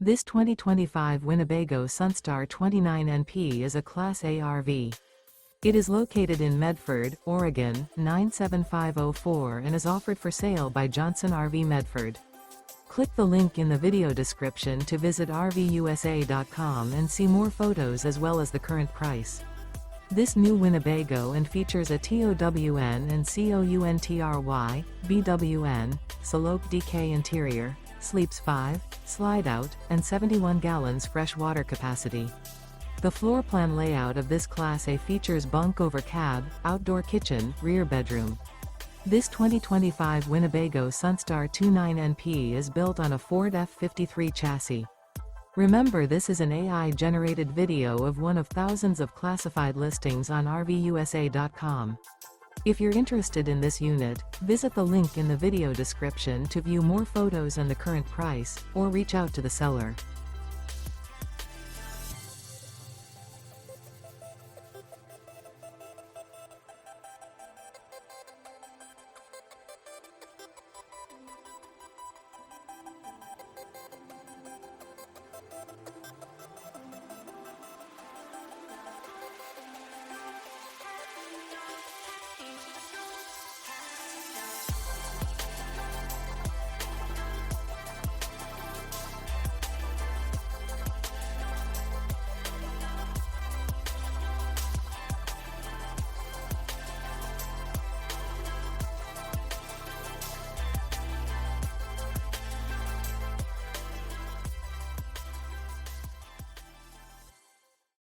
This 2025 Winnebago Sunstar 29NP is a Class A RV. It is located in Medford, Oregon, 97504 and is offered for sale by Johnson RV Medford. Click the link in the video description to visit RVUSA.com and see more photos as well as the current price. This new Winnebago and features a TOWN&COUNTRY, BWN, SALOAK DK interior, sleeps 5, Slideout, and 71 gallons fresh water capacity. The floor plan layout of this Class A features bunk over cab, outdoor kitchen, rear bedroom. This 2025 Winnebago Sunstar 29NP is built on a Ford F53 chassis. Remember, this is an AI-generated video of one of thousands of classified listings on RVUSA.com. If you're interested in this unit, visit the link in the video description to view more photos and the current price, or reach out to the seller.